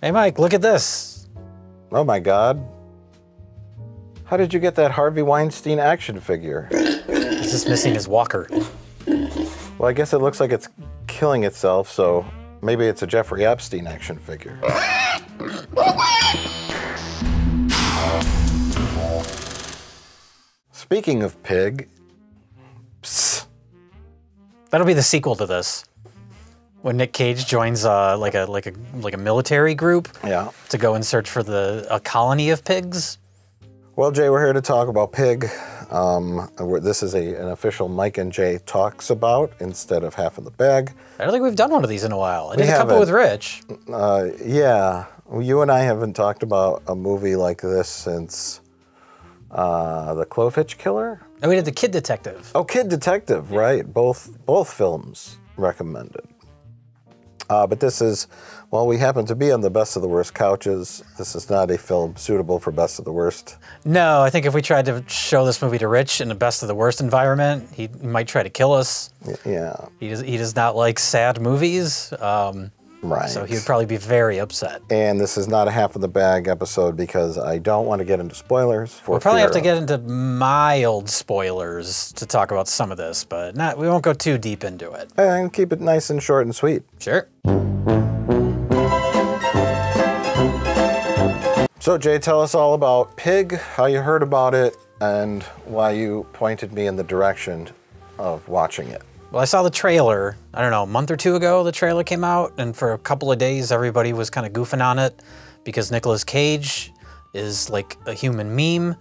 Hey, Mike, look at this. Oh my God. How did you get that Harvey Weinstein action figure? He's just missing his walker. Well, I guess it looks like it's killing itself, so maybe it's a Jeffrey Epstein action figure. Speaking of pig, psst. That'll be the sequel to this. When Nick Cage joins like a military group, Yeah. to go and search for a colony of pigs. Well, Jay, we're here to talk about Pig. This is an official Mike and Jay talks about instead of half in the bag. I don't think we've done one of these in a while. I did a couple haven't. with Rich. Yeah, you and I haven't talked about a movie like this since The Clovitch Killer. Oh, we did The Kid Detective. Oh, Kid Detective, right? Both films recommended. But this is, well, we happen to be on the best of the worst couches. This is not a film suitable for best of the worst. No, I think if we tried to show this movie to Rich in the best of the worst environment, he might try to kill us. Yeah. He does not like sad movies. Right. So he would probably be very upset. And this is not a half in the bag episode because I don't want to get into spoilers. We'll probably have to get into mild spoilers to talk about some of this, but we won't go too deep into it. And keep it nice and short and sweet. Sure. So Jay, tell us all about Pig, how you heard about it, and why you pointed me in the direction of watching it. Well, I saw the trailer, I don't know, a month or two ago the trailer came out, and for a couple of days everybody was kind of goofing on it because Nicolas Cage is like a human meme.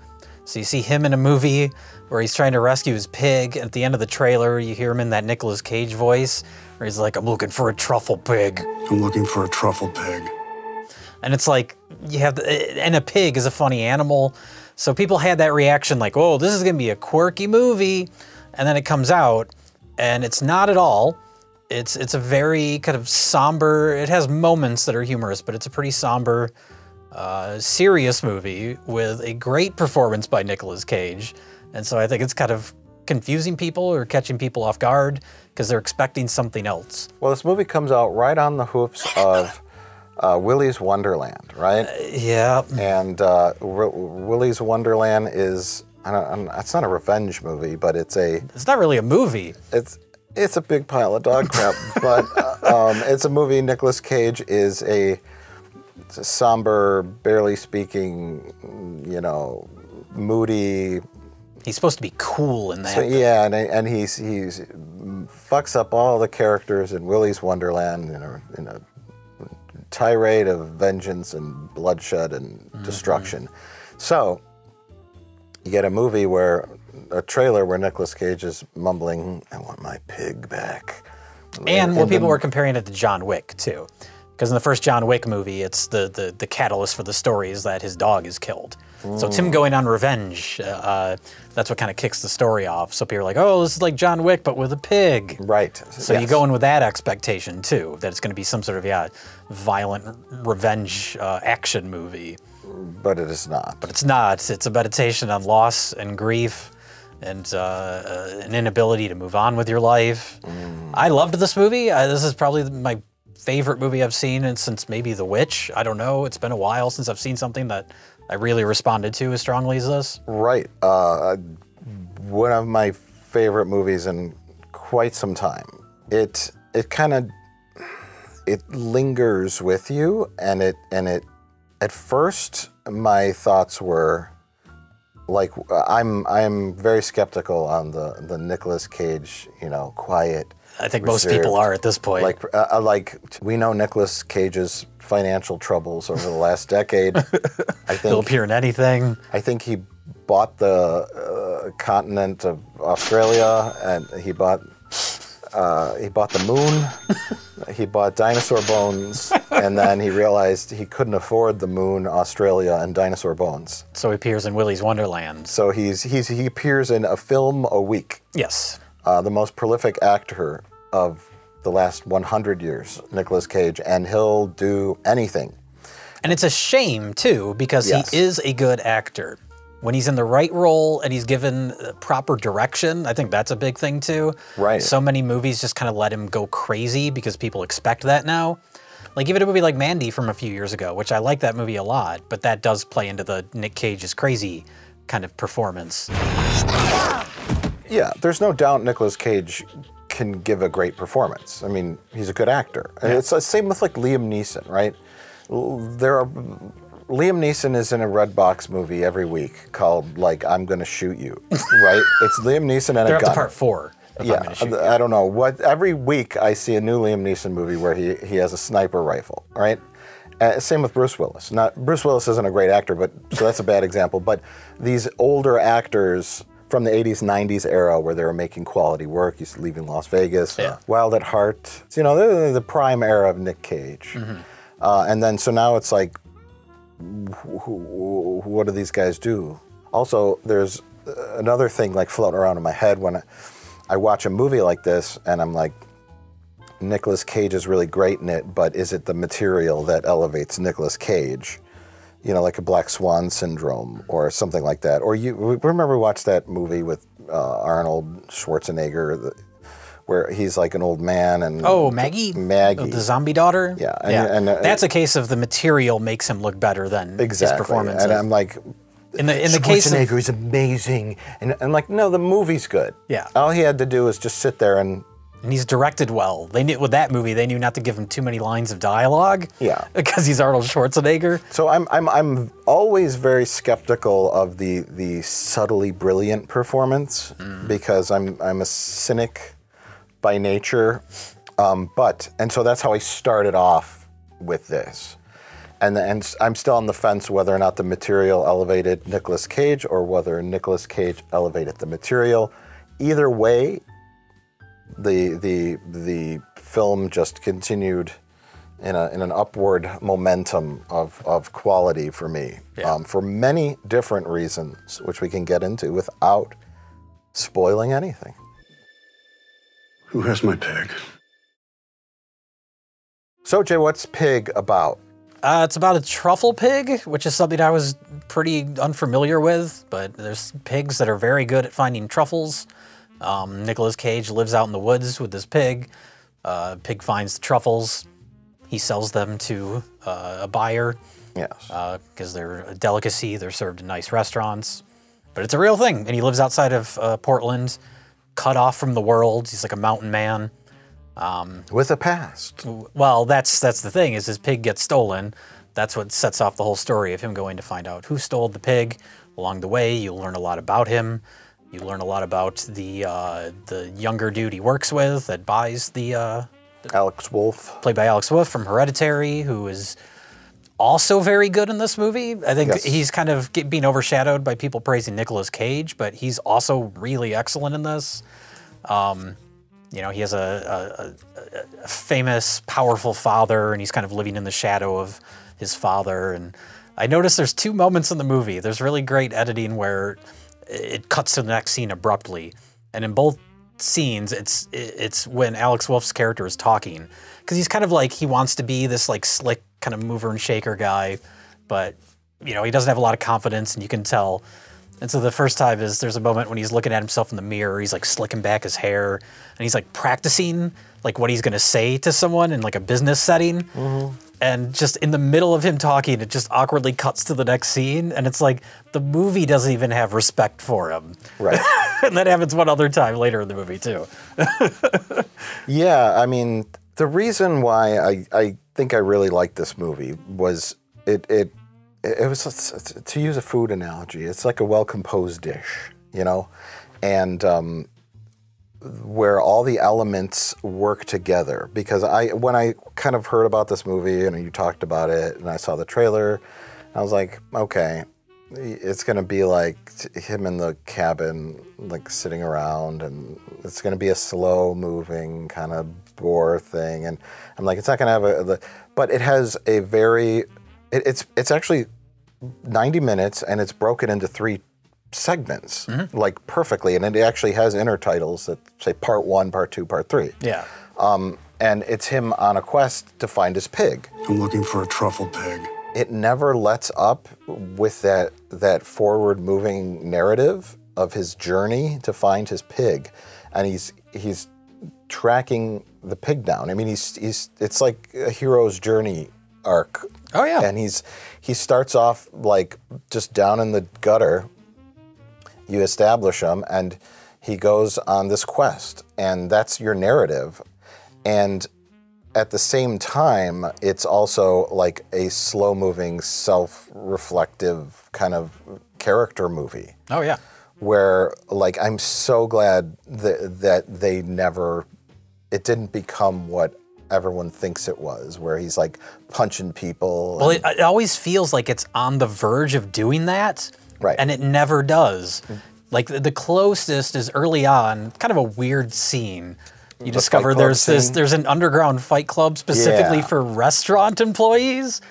So you see him in a movie where he's trying to rescue his pig, and at the end of the trailer you hear him in that Nicolas Cage voice where he's like, I'm looking for a truffle pig. I'm looking for a truffle pig. And it's like, and a pig is a funny animal. So people had that reaction like, oh, this is gonna be a quirky movie. And then it comes out, and it's not at all. It's a very kind of somber, it has moments that are humorous, but it's a pretty somber, serious movie with a great performance by Nicolas Cage. And so I think it's kind of confusing people or catching people off guard because they're expecting something else. Well, this movie comes out right on the hoofs of Willy's Wonderland, right? Yeah. And Willy's Wonderland is, it's not a revenge movie, but it's not really a movie. It's a big pile of dog crap, but it's a movie. Nicolas Cage is it's a somber, barely speaking, moody. He's supposed to be cool in that. So, yeah, and he's fucks up all the characters in Willy's Wonderland in a tirade of vengeance and bloodshed and destruction. So you get a trailer where Nicolas Cage is mumbling, I want my pig back. And people were comparing it to John Wick, too. Because in the first John Wick movie, it's the catalyst for the story is that his dog is killed. So it's him going on revenge. That's what kind of kicks the story off. So people are like, oh, this is like John Wick, but with a pig. Right. So you go in with that expectation, too, that it's going to be some sort of, violent revenge action movie. But it is not. But it's not. It's a meditation on loss and grief and an inability to move on with your life. I loved this movie. This is probably my favorite movie I've seen since maybe The Witch. I don't know. It's been a while since I've seen something that I really responded to as strongly as this. Right. One of my favorite movies in quite some time. It lingers with you, and it at first my thoughts were like, I'm very skeptical on the Nicolas Cage, quiet. I think most people are at this point. Like we know Nicolas Cage's financial troubles over the last decade. I think he'll appear in anything. I think he bought the continent of Australia, and he bought the moon. He bought dinosaur bones, and then he realized he couldn't afford the moon, Australia, and dinosaur bones. So he appears in Willy's Wonderland. So he appears in a film a week. Yes. The most prolific actor of the last 100 years, Nicolas Cage, and he'll do anything. And it's a shame, too, because he is a good actor. When he's in the right role and he's given proper direction, I think that's a big thing, too. Right. So many movies just kind of let him go crazy because people expect that now. Like even a movie like Mandy from a few years ago, which I like that movie a lot, but that does play into the Nick Cage is crazy kind of performance. Yeah, there's no doubt Nicolas Cage can give a great performance. I mean, he's a good actor. And it's the same with like Liam Neeson, right? Liam Neeson is in a red box movie every week called like I'm Gonna Shoot You, right? It's Liam Neeson and They're a up gun. to part 4. Yeah, I don't know what. Every week I see a new Liam Neeson movie where he has a sniper rifle, right? Same with Bruce Willis. Bruce Willis isn't a great actor, but so that's a bad example. But these older actors from the 80s, 90s era where they were making quality work, he's leaving Las Vegas, Wild at Heart. You know, they're the prime era of Nick Cage. And then so now it's like, what do these guys do? Also, there's another thing like floating around in my head when I watch a movie like this and I'm like, Nicolas Cage is really great in it, but is it the material that elevates Nicolas Cage? You know, like a Black Swan Syndrome or something like that. Or you remember we watched that movie with Arnold Schwarzenegger where he's like an old man and... Oh, Maggie? Maggie. The zombie daughter? Yeah. And that's a case of the material makes him look better than his performance. And I'm like... In the case of Schwarzenegger is amazing. And I'm like, no, the movie's good. Yeah. All he had to do was just sit there and he's directed well. They knew with that movie, they knew not to give him too many lines of dialogue. Yeah. Because he's Arnold Schwarzenegger. So I'm always very skeptical of the subtly brilliant performance because I'm a cynic by nature. And so that's how I started off with this. And I'm still on the fence whether or not the material elevated Nicolas Cage or whether Nicolas Cage elevated the material. Either way, the film just continued in an upward momentum of quality for me, for many different reasons, which we can get into without spoiling anything. Who has my pig? So, Jay, what's Pig about? It's about a truffle pig, which is something I was pretty unfamiliar with, but there's pigs that are very good at finding truffles. Nicolas Cage lives out in the woods with this pig. Pig finds the truffles. He sells them to a buyer. Yes. Because they're a delicacy. They're served in nice restaurants. But it's a real thing, and he lives outside of Portland, cut off from the world. He's like a mountain man. With a past. Well, that's the thing, is his pig gets stolen. That's what sets off the whole story of him going to find out who stole the pig. Along the way, you learn a lot about him. You learn a lot about the younger dude he works with that buys the... Alex Wolff. Played by Alex Wolff from Hereditary, who is also very good in this movie. I think he's kind of being overshadowed by people praising Nicolas Cage, but he's also really excellent in this. You know, he has a famous, powerful father, and he's kind of living in the shadow of his father. And I noticed there's 2 moments in the movie. There's really great editing where it cuts to the next scene abruptly. And in both scenes, it's when Alex Wolff's character is talking. Because he's kind of like, he wants to be this like slick kind of mover and shaker guy, but, you know, he doesn't have a lot of confidence, and you can tell. And so the first time is there's a moment when he's looking at himself in the mirror, he's like slicking back his hair, and he's like practicing like what he's gonna say to someone in like a business setting. And just in the middle of him talking, it just awkwardly cuts to the next scene, and it's like the movie doesn't even have respect for him. Right. And that happens one other time later in the movie too. Yeah, I mean, the reason why I think I really liked this movie was it was, to use a food analogy, it's like a well-composed dish, you know? And where all the elements work together. Because when I kind of heard about this movie and you talked about it and I saw the trailer, I was like, okay, it's gonna be like him in the cabin, like sitting around, and it's gonna be a slow-moving kind of bore thing. And I'm like, it's not gonna have but it has a very, it's actually 90 minutes, and it's broken into 3 segments, like perfectly, and it actually has intertitles that say part 1, part 2, part 3. Yeah. And it's him on a quest to find his pig. I'm looking for a truffle pig. It never lets up with that forward-moving narrative of his journey to find his pig, and he's tracking the pig down. I mean, it's like a hero's journey arc. Oh yeah. And he starts off like just down in the gutter. You establish him, and he goes on this quest, and that's your narrative. And at the same time, it's also like a slow-moving, self-reflective kind of character movie. Oh yeah. Where, like, I'm so glad that they never, it didn't become what everyone thinks it was, where he's like punching people. Well, it always feels like it's on the verge of doing that. Right. And it never does. Like the closest is early on, kind of a weird scene. You discover there's an underground fight club specifically for restaurant employees.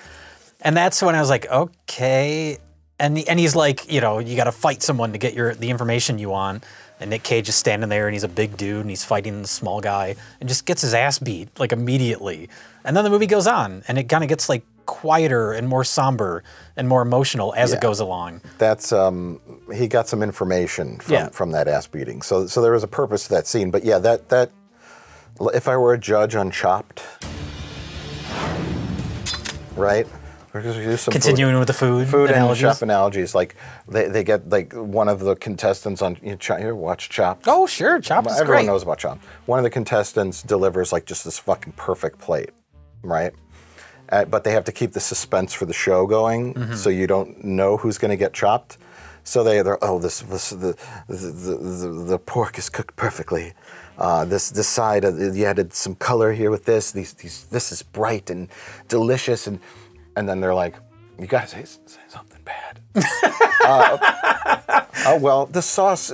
And that's when I was like, okay. And he's like, you know, you got to fight someone to get the information you want. And Nick Cage is standing there, and he's a big dude, and he's fighting the small guy, and just gets his ass beat, like, immediately. And then the movie goes on, and it kind of gets, like, quieter and more somber and more emotional as it goes along. That's, he got some information from that ass beating. So there was a purpose to that scene. But yeah, that if I were a judge on Chopped, right? Continuing with the food and chef analogies, like they get like one of the contestants on you watch Chopped. Oh sure, Chopped is Everyone great. knows about Chopped. One of the contestants delivers like just this fucking perfect plate, right? But they have to keep the suspense for the show going, so you don't know who's going to get chopped. So the pork is cooked perfectly. This side you added some color here with this. This is bright and delicious and then they're like, you gotta say something bad. Oh, well, the sauce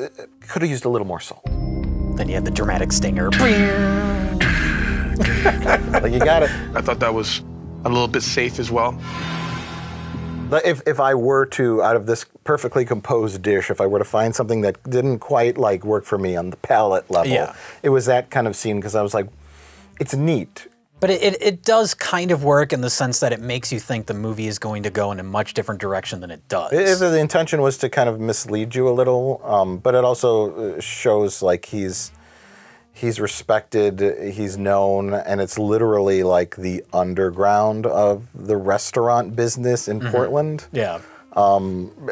could have used a little more salt. Then you had the dramatic stinger. Like, you got it. I thought that was a little bit safe as well. But if I were to, out of this perfectly composed dish, if I were to find something that didn't quite like work for me on the palate level, it was that kind of scene, because I was like, it's neat. But it does kind of work in the sense that it makes you think the movie is going to go in a much different direction than it does. The intention was to kind of mislead you a little, but it also shows like he's respected, he's known, and it's literally like the underground of the restaurant business in Portland. Yeah.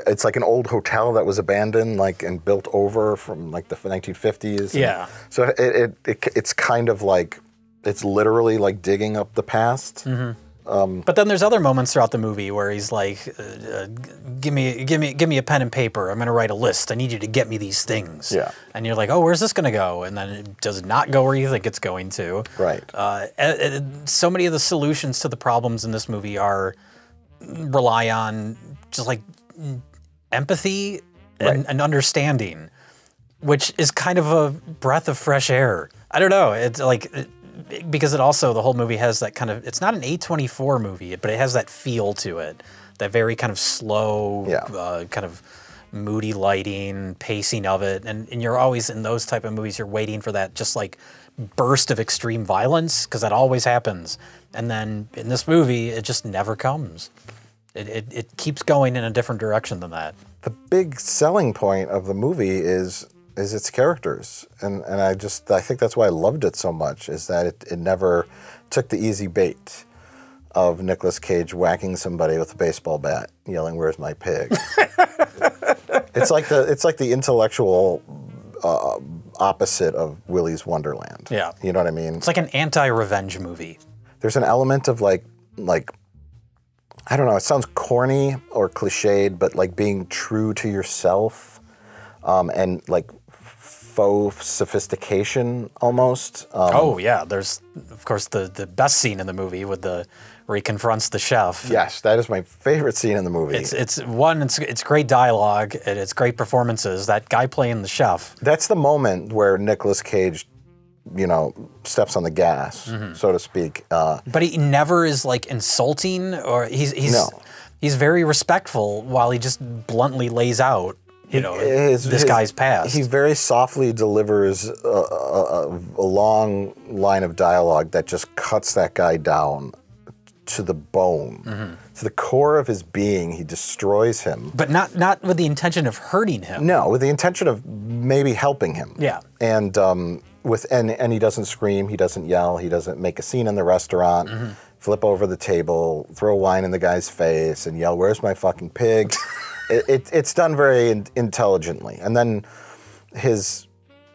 It's like an old hotel that was abandoned, like, and built over from like the 1950s. Yeah. So it's kind of like, it's literally like digging up the past. But then there's other moments throughout the movie where he's like, give me a pen and paper. I'm going to write a list. I need you to get me these things. Yeah. And you're like, oh, where's this going to go? And then it does not go where you think it's going to. Right. So many of the solutions to the problems in this movie rely on just like empathy and understanding, which is kind of a breath of fresh air. I don't know. It's like... because it also, the whole movie has that kind of, it's not an A24 movie, but it has that feel to it. That very kind of slow, kind of moody lighting, pacing of it. And you're always, in those type of movies, you're waiting for that just like burst of extreme violence, because that always happens. And then in this movie, it just never comes. It keeps going in a different direction than that. The big selling point of the movie is its characters, and I think that's why I loved it so much, is that it never took the easy bait of Nicolas Cage whacking somebody with a baseball bat, yelling, "Where's my pig?" It's like the intellectual opposite of Willy's Wonderland. Yeah, you know what I mean. It's like an anti-revenge movie. There's an element of like I don't know. It sounds corny or cliched, but like being true to yourself, and like faux sophistication almost. Oh yeah, there's of course the best scene in the movie where he confronts the chef. Yes, that is my favorite scene in the movie. It's great dialogue and it's great performances. That guy playing the chef. That's the moment where Nicolas Cage, you know, steps on the gas, so to speak. But he never is like insulting, or he's very respectful while he just bluntly lays out, you know, this guy's past. He very softly delivers a long line of dialogue that just cuts that guy down to the bone. To the core of his being, he destroys him. But not with the intention of hurting him. No, with the intention of maybe helping him. Yeah. And and he doesn't scream, he doesn't yell, he doesn't make a scene in the restaurant, flip over the table, throw wine in the guy's face, and yell, "Where's my fucking pig?" It's done very intelligently. And then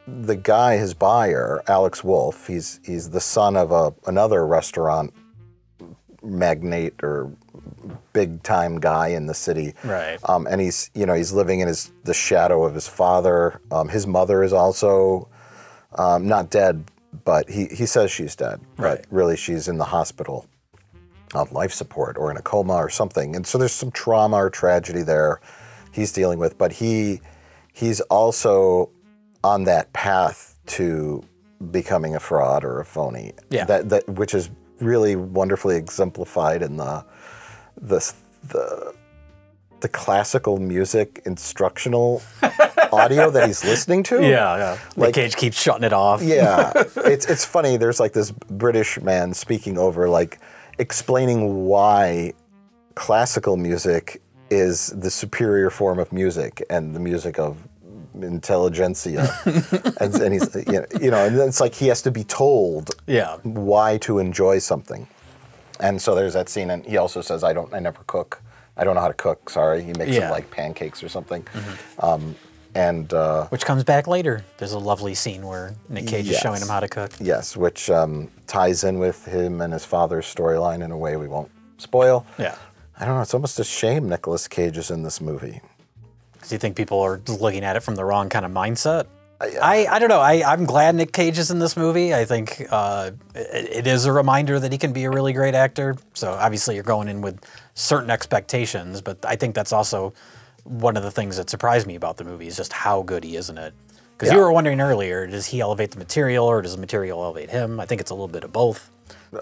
the guy, his buyer, Alex Wolff, he's the son of another restaurant magnate or big time guy in the city. Right. And he's living in the shadow of his father. His mother is also not dead, but he says she's dead. Right. But really she's in the hospital on life support or in a coma or something. And so there's some trauma or tragedy there he's dealing with, but he's also on that path to becoming a fraud or a phony. Yeah. That which is really wonderfully exemplified in the classical music instructional audio that he's listening to. Yeah. Nick Cage keeps shutting it off. Yeah. It's funny. There's like this British man speaking over, like explaining why classical music is the superior form of music and the music of intelligentsia. and he's, and it's like he has to be told why to enjoy something. And so there's that scene, and he also says, I never cook. I don't know how to cook, sorry. He makes some like pancakes or something. Which comes back later. There's a lovely scene where Nick Cage is showing him how to cook. Yes, which ties in with him and his father's storyline in a way we won't spoil. Yeah. I don't know, it's almost a shame Nicolas Cage is in this movie. Because you think people are looking at it from the wrong kind of mindset? I don't know. I'm glad Nick Cage is in this movie. I think it is a reminder that he can be a really great actor. So obviously you're going in with certain expectations, but I think that's also one of the things that surprised me about the movie is just how good he is in it. Because you were wondering earlier, does he elevate the material or does the material elevate him? I think it's a little bit of both.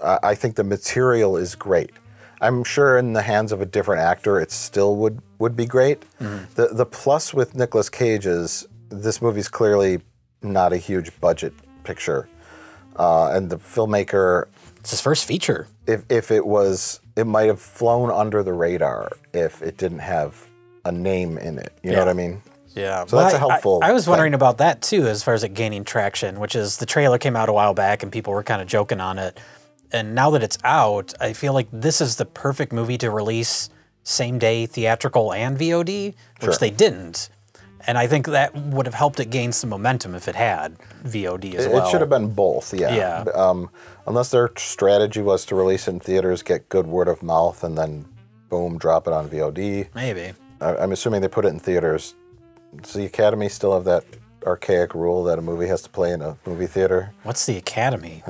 I think the material is great. I'm sure in the hands of a different actor, it still would be great. The plus with Nicolas Cage is this movie's clearly not a huge budget picture. And the filmmaker... It's his first feature. If it was, it might have flown under the radar if it didn't have a name in it. You know what I mean? Yeah. So that's a helpful I was thing. wondering about that too, as far as it gaining traction, which is the trailer came out a while back and people were kind of joking on it. And now that it's out, I feel like this is the perfect movie to release same day theatrical and VOD, which they didn't. And I think that would have helped it gain some momentum if it had VOD as well. It should have been both, yeah. Unless their strategy was to release in theaters, get good word of mouth, and then boom, drop it on VOD. Maybe. I'm assuming they put it in theaters. Does the Academy still have that archaic rule that a movie has to play in a movie theater? What's the Academy?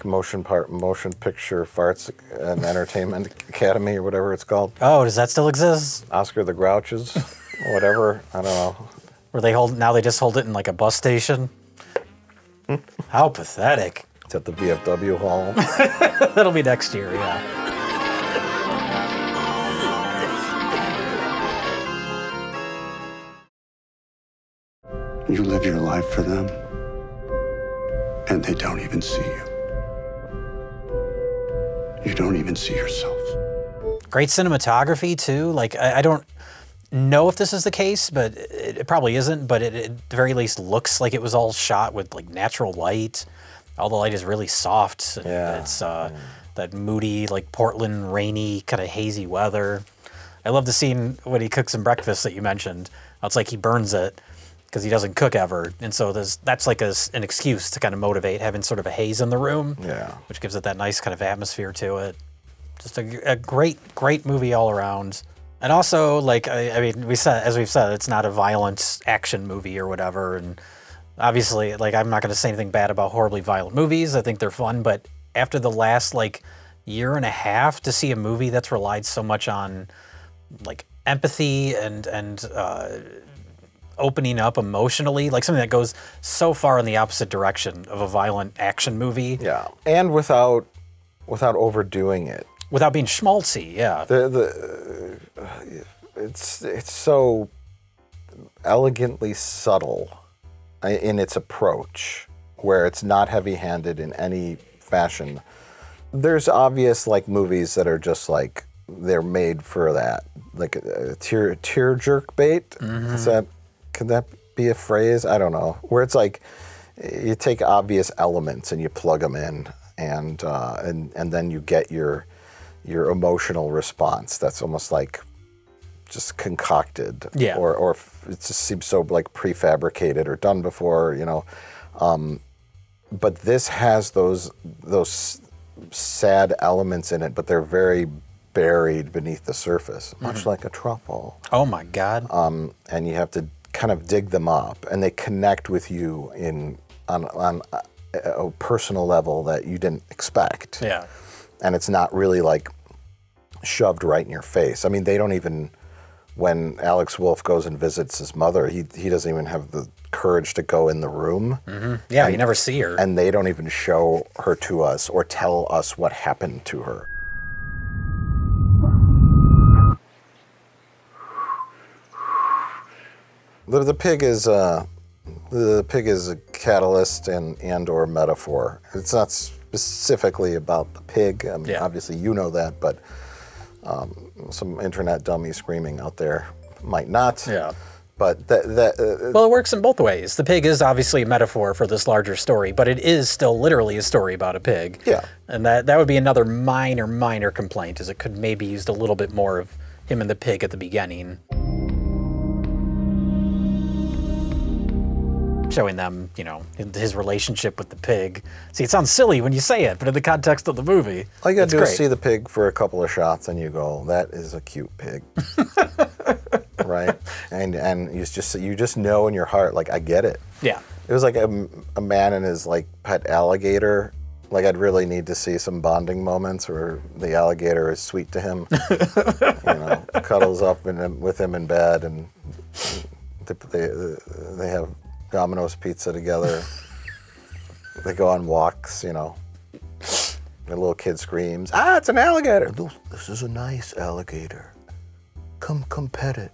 Motion picture farts and entertainment Academy or whatever it's called. Oh, does that still exist? Oscar the Grouches, whatever. I don't know. Where they just hold it in like a bus station? How pathetic. It's at the VFW hall. That'll be next year, yeah. You live your life for them, and they don't even see you. You don't even see yourself. Great cinematography, too. Like, I don't know if this is the case, but it probably isn't, but it at the very least looks like it was all shot with, like, natural light. All the light is really soft. Yeah. It's that moody, like, Portland, rainy, kind of hazy weather. I love the scene when he cooks some breakfast that you mentioned. It's like he burns it, because he doesn't cook ever. And so that's like an excuse to kind of motivate having sort of a haze in the room, which gives it that nice kind of atmosphere to it. Just a great movie all around. And also, like, I mean, as we've said, it's not a violent action movie or whatever. And obviously, like, I'm not going to say anything bad about horribly violent movies. I think they're fun. But after the last, like, year and a half, to see a movie that's relied so much on, like, empathy and opening up emotionally, like something that goes so far in the opposite direction of a violent action movie. Yeah, and without overdoing it. Without being schmaltzy, yeah. It's so elegantly subtle in its approach, where it's not heavy-handed in any fashion. There's obvious like movies that are just like they're made for that, like a tear jerk bait. Could that be a phrase? I don't know. Where it's like you take obvious elements and you plug them in, and then you get your emotional response. That's almost like just concocted, Yeah. or it just seems so like prefabricated or done before, you know. But this has those sad elements in it, but they're very buried beneath the surface, much like a truffle. Oh my God. And you have to kind of dig them up, and they connect with you on a personal level that you didn't expect. Yeah. And it's not really like shoved right in your face. I mean, they don't even, when Alex Wolff goes and visits his mother, he doesn't even have the courage to go in the room. Yeah, you never see her. And they don't even show her to us or tell us what happened to her. The pig is a catalyst and or metaphor. It's not specifically about the pig. I mean, obviously you know that, but some internet dummy screaming out there might not. Yeah. But well, it works in both ways. The pig is obviously a metaphor for this larger story, but it is still literally a story about a pig. Yeah. And that would be another minor complaint, is it could maybe used a little bit more of him and the pig at the beginning. Showing them, you know, his relationship with the pig. See, it sounds silly when you say it, but in the context of the movie, all you gotta do great. is see the pig for a couple of shots and you go, that is a cute pig. Right? And you just know in your heart, like, I get it. Yeah. It was like a man and his like pet alligator. Like, I'd really need to see some bonding moments where the alligator is sweet to him. You know, cuddles up with him in bed, and they have Domino's pizza together. They go on walks, you know. The little kid screams, "Ah, it's an alligator!" "This is a nice alligator. Come pet it."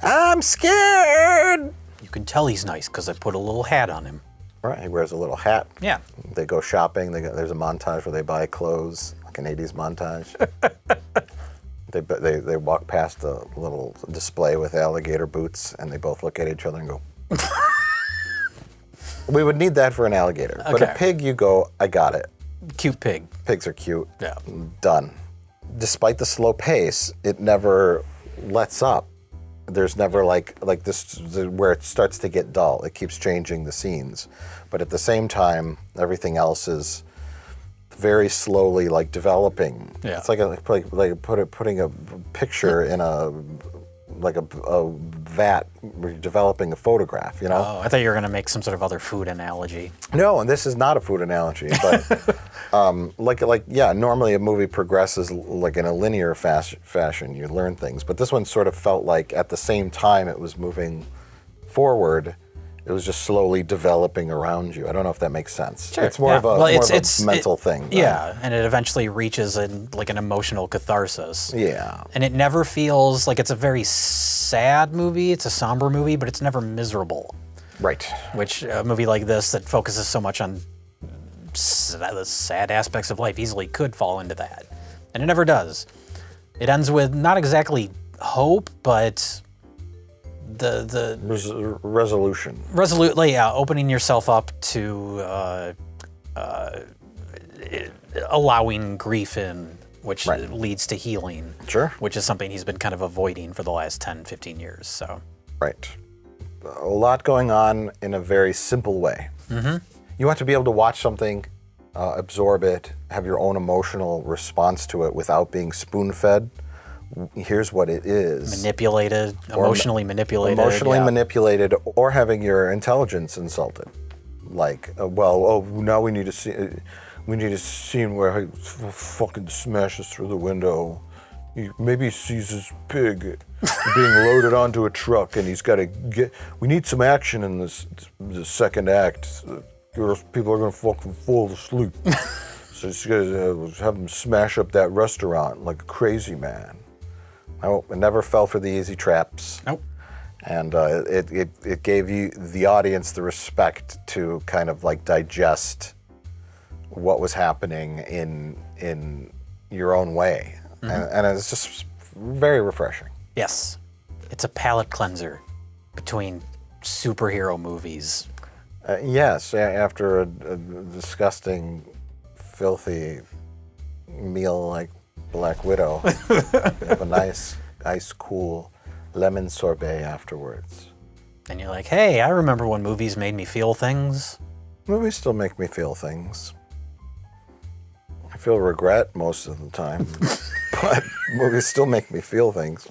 "I'm scared!" You can tell he's nice because I put a little hat on him. Right, he wears a little hat. Yeah. They go shopping. There's a montage where they buy clothes, like an 80s montage. They walk past a little display with alligator boots, and they both look at each other and go, we would need that for an alligator. Okay. But a pig, you go, I got it. Cute pig. Pigs are cute. Yeah. Done. Despite the slow pace, it never lets up. There's never like this where it starts to get dull. It keeps changing the scenes. But at the same time, everything else is very slowly like developing. Yeah. It's like putting a picture in a vat, where you're developing a photograph, you know? Oh, I thought you were going to make some sort of other food analogy. No, and this is not a food analogy, but normally a movie progresses like in a linear fashion. You learn things, but this one sort of felt like at the same time it was moving forward, it was just slowly developing around you. I don't know if that makes sense. Sure. It's more of a mental thing. Yeah, and it eventually reaches an emotional catharsis. Yeah. And it never feels like it's a very sad movie. It's a somber movie, but it's never miserable. Right. Which a movie like this that focuses so much on the sad aspects of life easily could fall into that. And it never does. It ends with not exactly hope, but the resolution. Resolutely, yeah, opening yourself up to allowing grief in, which leads to healing. Sure. Which is something he's been kind of avoiding for the last 10, 15 years. So. Right. A lot going on in a very simple way. Mm-hmm. You want to be able to watch something, absorb it, have your own emotional response to it without being spoon-fed. Here's what it is. Manipulated, emotionally manipulated. Emotionally manipulated, or having your intelligence insulted. Like, now we need a scene where he fucking smashes through the window. Maybe he sees his pig being loaded onto a truck, and he's got to get. We need some action in this second act, or people are gonna fucking fall asleep. So he's gonna have him smash up that restaurant like a crazy man. I never fell for the easy traps. Nope. And it gave you, the audience, the respect to kind of like digest what was happening in your own way. Mm-hmm. And it's just very refreshing. Yes. It's a palate cleanser between superhero movies Yes, after a disgusting, filthy meal like Black Widow, have a nice, ice cool lemon sorbet afterwards. And you're like, hey, I remember when movies made me feel things. Movies still make me feel things. I feel regret most of the time, but movies still make me feel things.